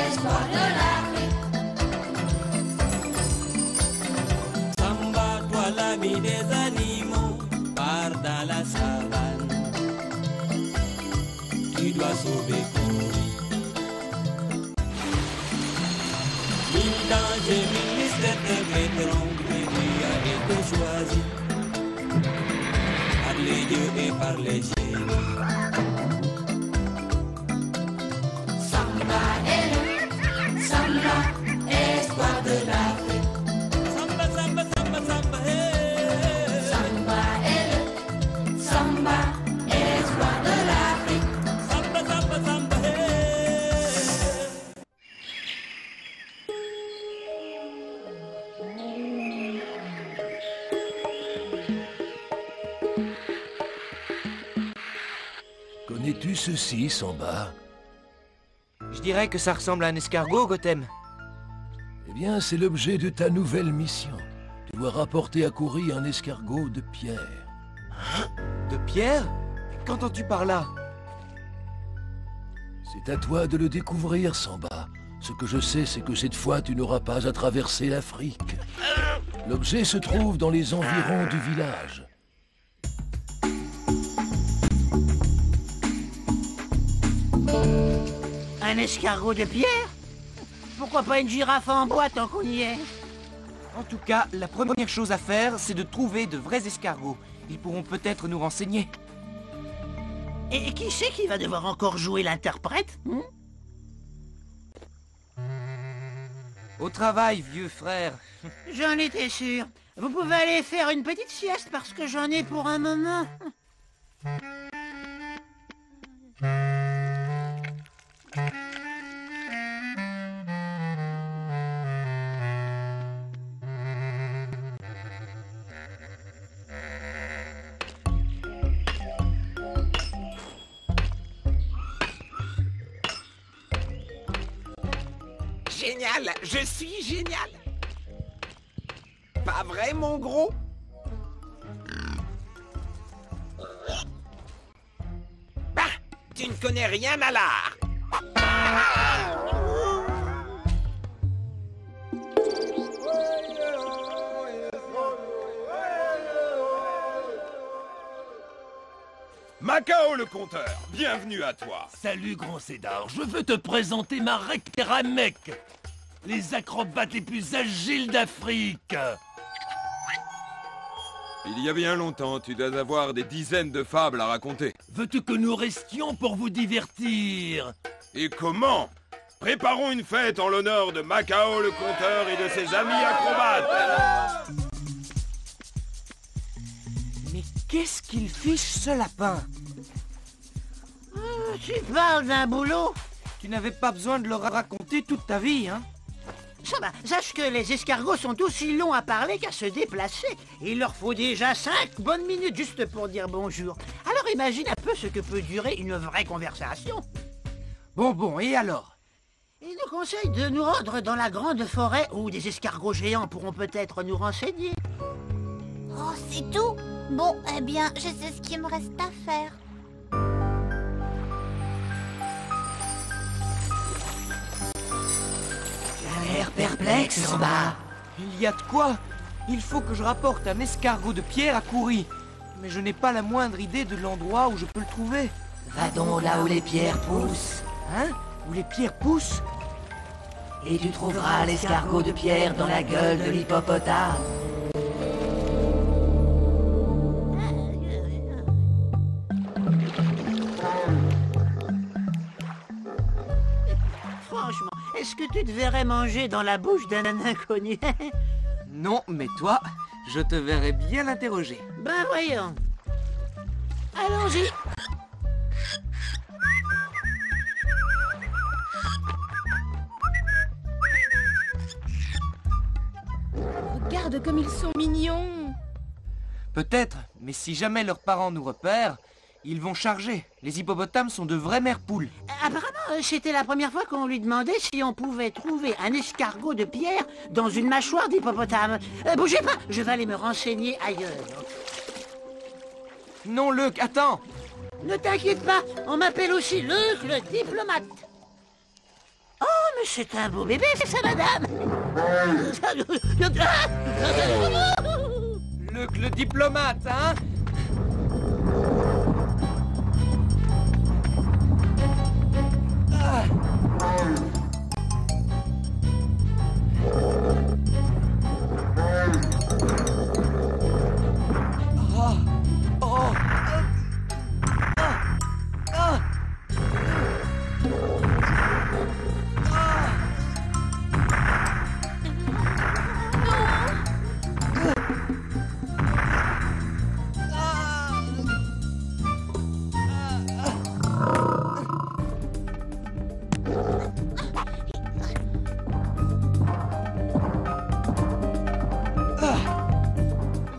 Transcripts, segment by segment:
espoir de l'Afrique. Samba, toi l'ami des animaux, pars dans la savane. Tu dois sauver Kouri. Mille dangers, mille mystères te guetteront, mais tu as été choisi par les dieux et par les génies. Samba est le Samba, espoir de l'Afrique. Samba, samba, samba, samba, hey. Samba est le Samba, espoir de l'Afrique. Samba, samba, samba, hey. Connais-tu ceci, Samba? Je dirais que ça ressemble à un escargot, Gotham. Eh bien, c'est l'objet de ta nouvelle mission. Tu dois rapporter à Kouri un escargot de pierre. De pierre? Qu'entends-tu par là? C'est à toi de le découvrir, Samba. Ce que je sais, c'est que cette fois, tu n'auras pas à traverser l'Afrique. L'objet se trouve dans les environs du village. Un escargot de pierre? Pourquoi pas une girafe en bois tant qu'on y est? En tout cas, la première chose à faire, c'est de trouver de vrais escargots. Ils pourront peut-être nous renseigner. Et qui c'est qui va devoir encore jouer l'interprète? Au travail, vieux frère. J'en étais sûr. Vous pouvez aller faire une petite sieste parce que j'en ai pour un moment. Génial, je suis génial. Pas vrai, mon gros? Bah, tu ne connais rien à l'art. Macao le conteur, bienvenue à toi. Salut, Grand Cédar. Je veux te présenter ma Ramek, les acrobates les plus agiles d'Afrique. Il y a bien longtemps, tu dois avoir des dizaines de fables à raconter. Veux-tu que nous restions pour vous divertir? Et comment? Préparons une fête en l'honneur de Macao le conteur et de ses amis acrobates. Mais qu'est-ce qu'il fiche, ce lapin? Tu parles d'un boulot? Tu n'avais pas besoin de le raconter toute ta vie, hein? Ça va, sache que les escargots sont aussi longs à parler qu'à se déplacer. Il leur faut déjà 5 bonnes minutes juste pour dire bonjour. Alors imagine un peu ce que peut durer une vraie conversation. Bon, et alors? Il nous conseille de nous rendre dans la grande forêt où des escargots géants pourront peut-être nous renseigner. Oh, c'est tout? Bon, eh bien, je sais ce qu'il me reste à faire. Tu as l'air perplexe, Samba. Il y a de quoi? Il faut que je rapporte un escargot de pierre à Kouri. Mais je n'ai pas la moindre idée de l'endroit où je peux le trouver. Va donc là où les pierres poussent. Hein? Où les pierres poussent? Et tu trouveras l'escargot de pierre dans la gueule de l'hippopotame. Franchement, est-ce que tu te verrais manger dans la bouche d'un inconnu? Non, mais toi, je te verrai bien l'interroger. Ben voyons. Allons-y. Regarde comme ils sont mignons. Peut-être, mais si jamais leurs parents nous repèrent, ils vont charger. Les hippopotames sont de vraies mères poules. Apparemment, c'était la première fois qu'on lui demandait si on pouvait trouver un escargot de pierre dans une mâchoire d'hippopotame. Bougez pas, je vais aller me renseigner ailleurs. Non, Luc, attends! Ne t'inquiète pas, on m'appelle aussi Luc le diplomate. Oh, Mais c'est un beau bébé, c'est ça, madame. Le diplomate, hein?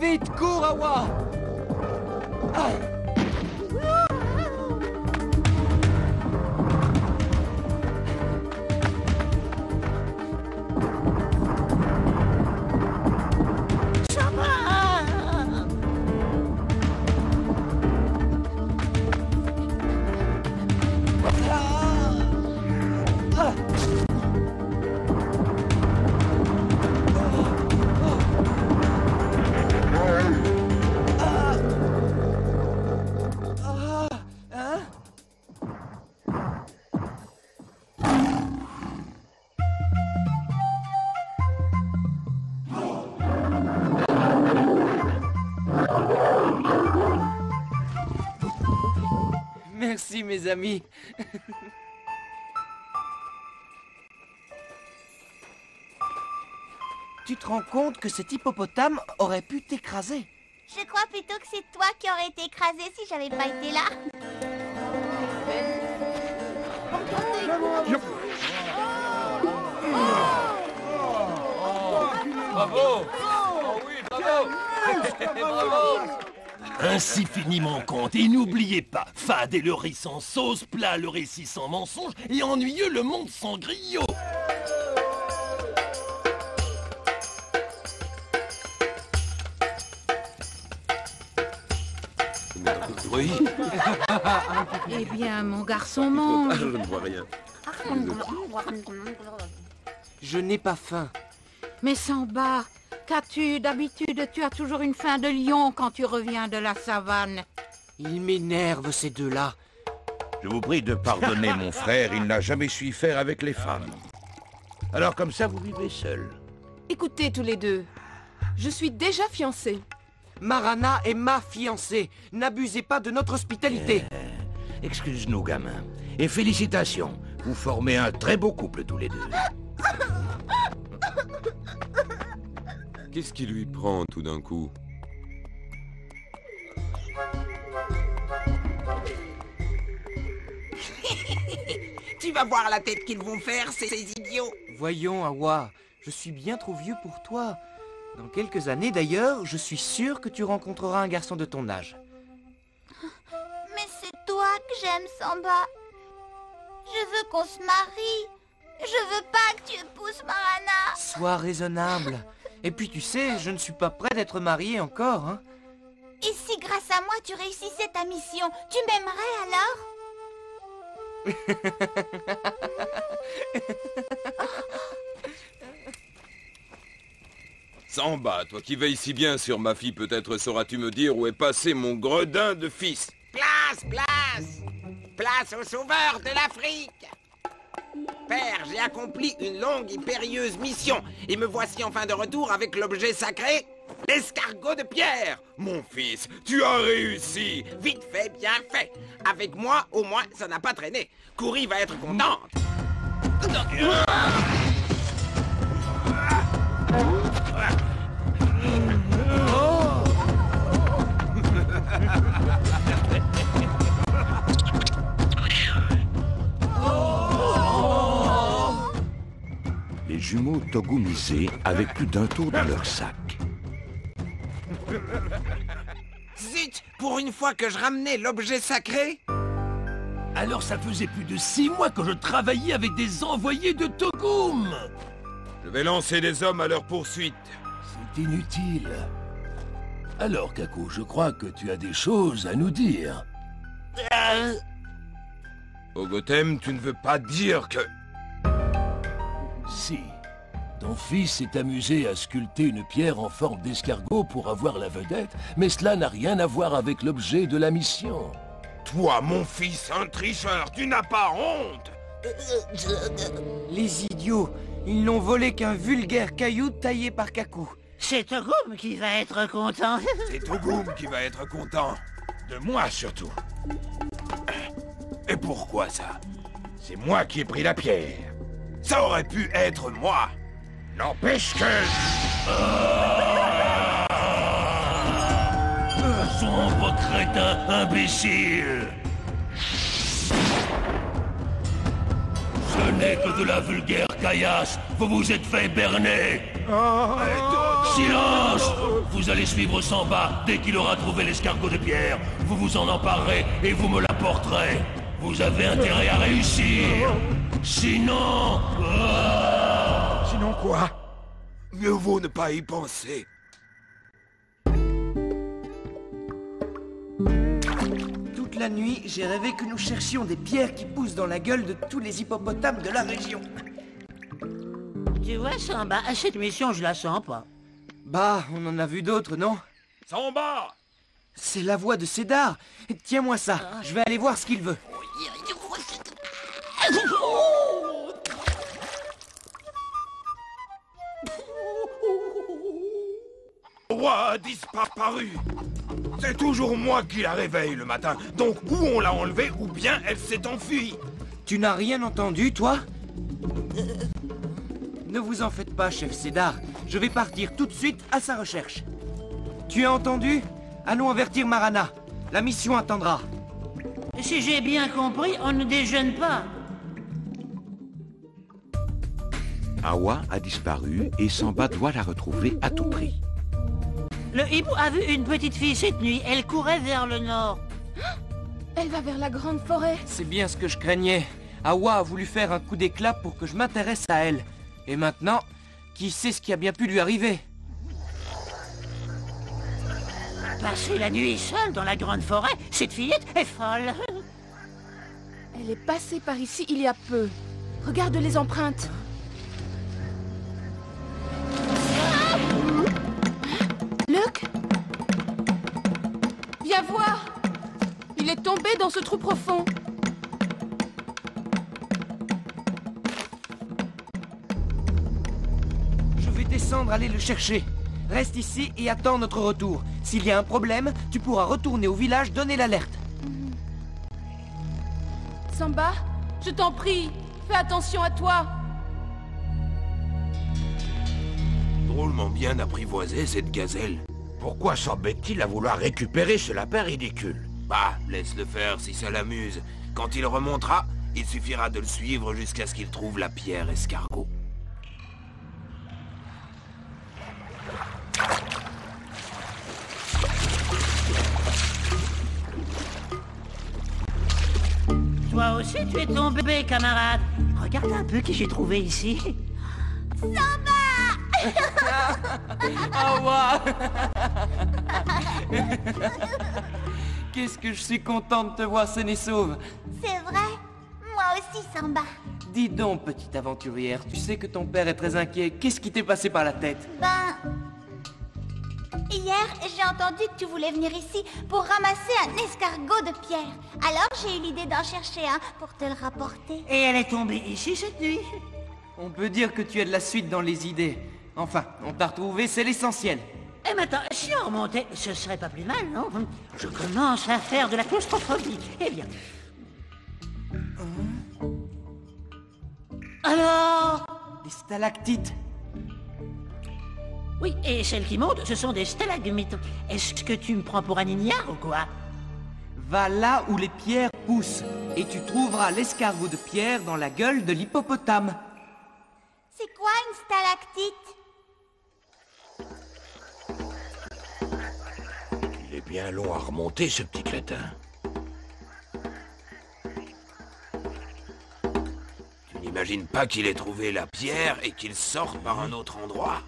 Vite, cours, Awa! Merci, mes amis. Tu te rends compte que cet hippopotame aurait pu t'écraser? Je crois plutôt que c'est toi qui aurais été écrasé si j'avais pas été là. Bravo! Oh oui, bravo! Bravo! Ainsi finit mon conte, et n'oubliez pas, fade et le riz sans sauce, plat le récit sans mensonge, et ennuyeux le monde sans griot. Oui. Eh bien, mon garçon mange. Je ne vois rien. Je n'ai pas faim. Mais Samba, qu'as-tu? D'habitude, tu as toujours une faim de lion quand tu reviens de la savane. Ils m'énervent, ces deux-là. Je vous prie de pardonner mon frère, il n'a jamais su faire avec les femmes. Alors comme ça, vous vivez seul. Écoutez tous les deux, je suis déjà fiancée. Marana est ma fiancée. N'abusez pas de notre hospitalité. Excuse-nous, gamin. Et félicitations, vous formez un très beau couple tous les deux. Qu'est-ce qui lui prend tout d'un coup? Tu vas voir la tête qu'ils vont faire, ces idiots. Voyons, Awa, je suis bien trop vieux pour toi. Dans quelques années, d'ailleurs, je suis sûr que tu rencontreras un garçon de ton âge. Mais c'est toi que j'aime, Samba. Je veux qu'on se marie. Je veux pas que tu épouses Marana. Sois raisonnable. Et puis, tu sais, je ne suis pas prêt d'être marié encore, hein. Et si grâce à moi tu réussissais ta mission, tu m'aimerais alors? Samba, toi qui veilles si bien sur ma fille, peut-être sauras-tu me dire où est passé mon gredin de fils. Place, place! Place aux sauveurs de l'Afrique! Père, j'ai accompli une longue et périlleuse mission, et me voici enfin de retour avec l'objet sacré, l'escargot de pierre! Mon fils, tu as réussi! Vite fait, bien fait! Avec moi, au moins, ça n'a pas traîné. Kouri va être contente! Les jumeaux togumisés avaient plus d'un tour dans leur sac. Zut! Pour une fois que je ramenais l'objet sacré? Alors ça faisait plus de 6 mois que je travaillais avec des envoyés de Togum. Je vais lancer des hommes à leur poursuite. C'est inutile. Alors, Kaku, je crois que tu as des choses à nous dire. Ogotem, tu ne veux pas dire que... Si. Ton fils s'est amusé à sculpter une pierre en forme d'escargot pour avoir la vedette, mais cela n'a rien à voir avec l'objet de la mission. Toi, mon fils, un tricheur, tu n'as pas honte? Les idiots, ils n'ont volé qu'un vulgaire caillou taillé par Kaku. C'est Togum qui va être content. C'est Togum qui va être content. De moi, surtout. Et pourquoi ça? C'est moi qui ai pris la pierre. Ça aurait pu être moi. N'empêche que... Sombre crétin imbécile! Ce n'est que de la vulgaire caillasse. Vous vous êtes fait berner. Silence! Vous allez suivre Samba dès qu'il aura trouvé l'escargot de pierre. Vous vous en emparerez et vous me l'apporterez. Vous avez intérêt à réussir. Sinon... Sinon quoi? Mieux vaut ne pas y penser. Toute la nuit, j'ai rêvé que nous cherchions des pierres qui poussent dans la gueule de tous les hippopotames de la région. Tu vois, Samba, cette mission, je la sens pas. Bah, on en a vu d'autres, non? Samba! C'est la voix de Cédar. Tiens-moi ça, je vais aller voir ce qu'il veut. Le roi a disparu. C'est toujours moi qui la réveille le matin. Donc ou on l'a enlevée ou bien elle s'est enfuie. Tu n'as rien entendu, toi? Ne vous en faites pas, chef Cédar. Je vais partir tout de suite à sa recherche. Tu as entendu? Allons avertir Marana. La mission attendra. Si j'ai bien compris, on ne déjeune pas. Awa a disparu et Samba doit la retrouver à tout prix. Le hibou a vu une petite fille cette nuit. Elle courait vers le nord. Elle va vers la grande forêt. C'est bien ce que je craignais. Awa a voulu faire un coup d'éclat pour que je m'intéresse à elle. Et maintenant, qui sait ce qui a bien pu lui arriver? Passer la nuit seule dans la grande forêt, cette fillette est folle. Elle est passée par ici il y a peu. Regarde les empreintes. Luc? Viens voir. Il est tombé dans ce trou profond. Je vais descendre aller le chercher. Reste ici et attends notre retour. S'il y a un problème, tu pourras retourner au village donner l'alerte. Samba, je t'en prie, fais attention à toi. Drôlement bien apprivoisée, cette gazelle. Pourquoi s'embête-t-il à vouloir récupérer ce lapin ridicule? Bah, laisse-le faire si ça l'amuse. Quand il remontera, il suffira de le suivre jusqu'à ce qu'il trouve la pierre escargot. Toi aussi, tu es tombé, camarade. Regarde un peu qui j'ai trouvé ici. Awa! Qu'est-ce que je suis content de te voir saine et sauve. C'est vrai. Moi aussi, Samba. Dis donc, petite aventurière, tu sais que ton père est très inquiet. Qu'est-ce qui t'est passé par la tête? Ben... Hier, j'ai entendu que tu voulais venir ici pour ramasser un escargot de pierre. Alors j'ai eu l'idée d'en chercher un pour te le rapporter. Et elle est tombée ici cette nuit. On peut dire que tu as de la suite dans les idées. Enfin, on t'a retrouvé, c'est l'essentiel. Et maintenant, si on remontait, ce serait pas plus mal, non? Je commence à faire de la claustrophobie. Eh bien... Alors... Des stalactites. Oui, et celles qui montent, ce sont des stalagmites. Est-ce que tu me prends pour un ignare ou quoi? Va là où les pierres poussent, et tu trouveras l'escargot de pierre dans la gueule de l'hippopotame. C'est quoi une stalactite? Il est bien long à remonter, ce petit crétin. Tu n'imagines pas qu'il ait trouvé la pierre et qu'il sorte par un autre endroit?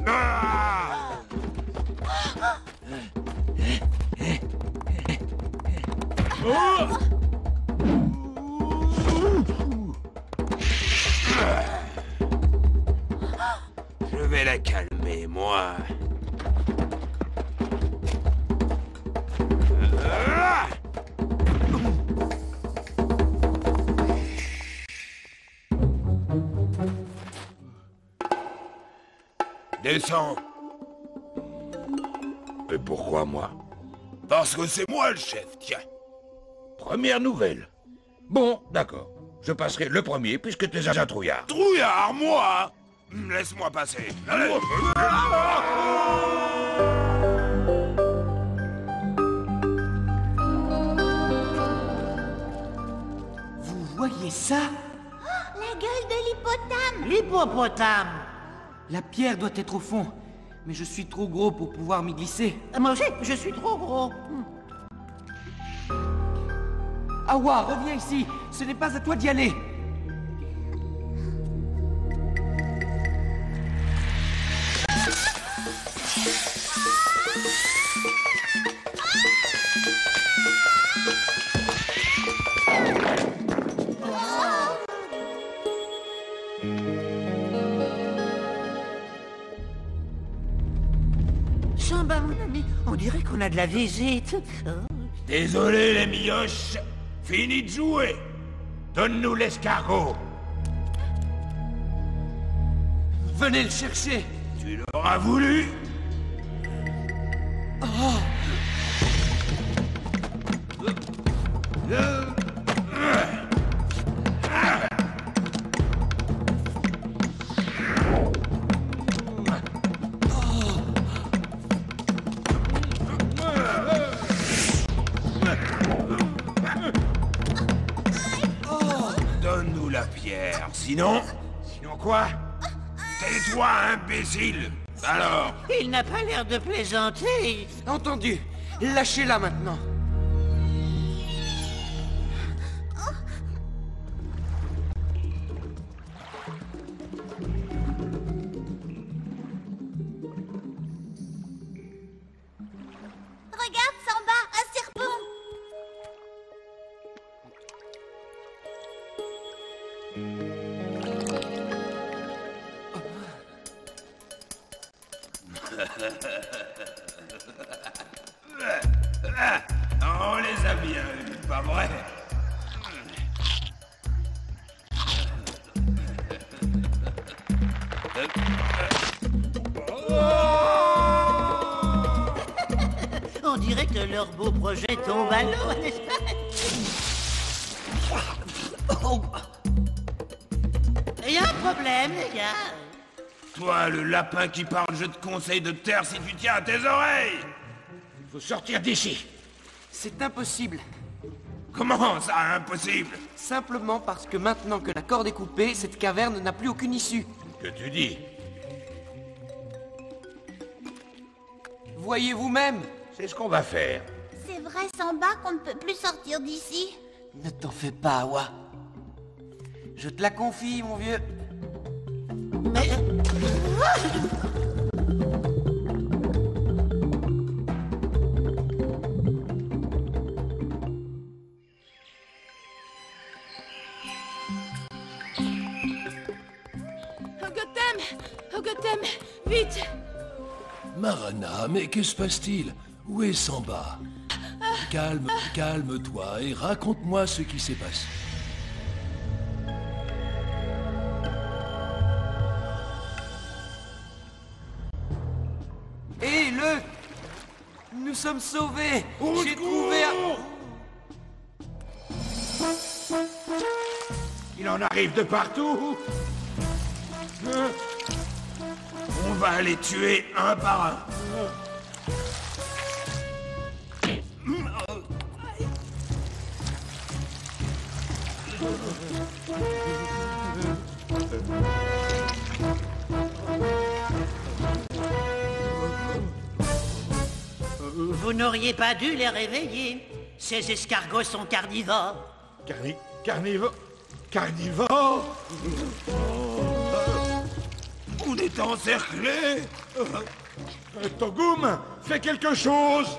Ah! Je vais la calmer, moi. Descends. Et pourquoi moi? Parce que c'est moi le chef, tiens. Première nouvelle. Bon, d'accord. Je passerai le premier puisque tu es un trouillard. Trouillard, moi? Laisse-moi passer. Allez. Vous voyez ça? La gueule de l'hippopotame. L'hippopotame. La pierre doit être au fond. Mais je suis trop gros pour pouvoir m'y glisser. Moi aussi, je suis trop gros. Awa, reviens ici. Ce n'est pas à toi d'y aller. Samba, mon ami, on dirait qu'on a de la visite. Désolé, les mioches. Fini de jouer. Donne-nous l'escargot. Venez le chercher. Tu l'auras voulu. Donne-nous la pierre, sinon... Sinon quoi? Tais-toi, imbécile. Alors? Il n'a pas l'air de plaisanter. Entendu. Lâchez-la maintenant. Regarde, Samba, un serpent. On les a bien eus, pas vrai? On dirait que leur beau projet tombe à l'eau, n'est-ce pas? Il y a un problème, les gars. Toi, le lapin qui parle, je te conseille de te taire si tu tiens à tes oreilles. Faut sortir d'ici. C'est impossible. Comment ça, impossible? Simplement parce que maintenant que la corde est coupée, cette caverne n'a plus aucune issue. Que tu dis? Voyez vous-même. C'est ce qu'on va faire. C'est vrai, Samba, qu'on ne peut plus sortir d'ici. Ne t'en fais pas, Awa. Je te la confie, mon vieux. Mais... Ogotem, vite! Marana, mais que se passe-t-il? Où est Samba? Calme-toi et raconte-moi ce qui s'est passé. Hé, nous sommes sauvés. J'ai trouvé un... Il en arrive de partout. On va les tuer un par un. Vous n'auriez pas dû les réveiller. Ces escargots sont carnivores. Carnivore? On est encerclés. Togoum, fais quelque chose.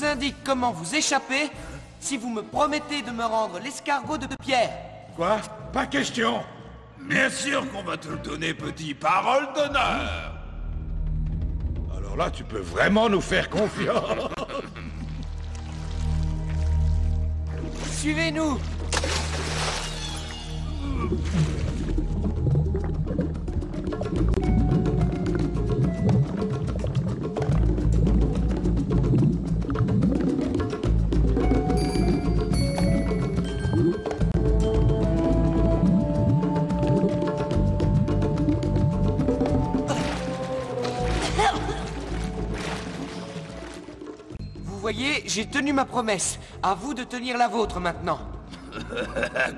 vous indique comment vous échapper si vous me promettez de me rendre l'escargot de pierre. Quoi? Pas question. Bien sûr qu'on va te le donner, petit. Parole d'honneur. Alors là, tu peux vraiment nous faire confiance. Suivez-nous. Vous voyez, j'ai tenu ma promesse. À vous de tenir la vôtre maintenant.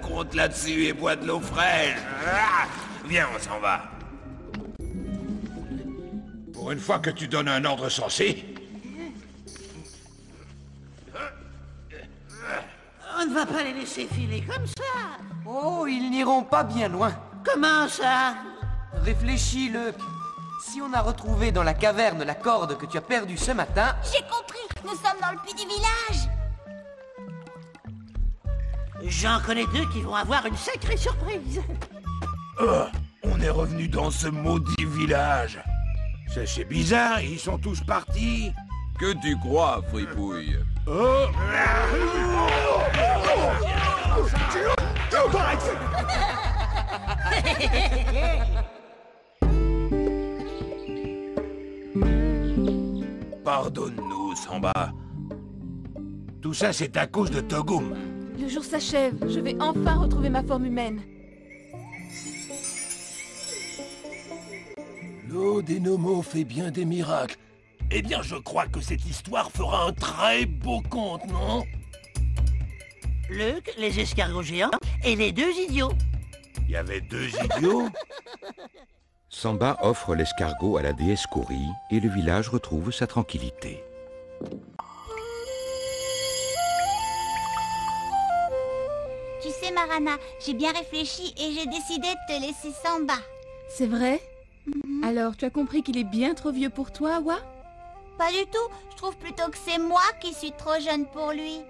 Compte là-dessus et bois de l'eau fraîche. Ah, viens, on s'en va. Pour une fois que tu donnes un ordre sensé. On ne va pas les laisser filer comme ça. Oh, ils n'iront pas bien loin. Comment ça? Réfléchis, Luc. Si on a retrouvé dans la caverne la corde que tu as perdue ce matin... J'ai compris. Nous sommes dans le puits du village. J'en connais deux qui vont avoir une sacrée surprise. On est revenu dans ce maudit village. C'est bizarre, ils sont tous partis. Que tu crois, fripouille? Oh. Pardonne-nous, Samba. Tout ça, c'est à cause de Togum. Le jour s'achève. Je vais enfin retrouver ma forme humaine. L'eau des Nomos fait bien des miracles. Eh bien, je crois que cette histoire fera un très beau conte, non? Luc, les escargots géants et les deux idiots. Il y avait deux idiots? Samba offre l'escargot à la déesse Kouri et le village retrouve sa tranquillité. Tu sais, Marana, j'ai bien réfléchi et j'ai décidé de te laisser Samba. C'est vrai? Alors, tu as compris qu'il est bien trop vieux pour toi, Wa? Pas du tout. Je trouve plutôt que c'est moi qui suis trop jeune pour lui.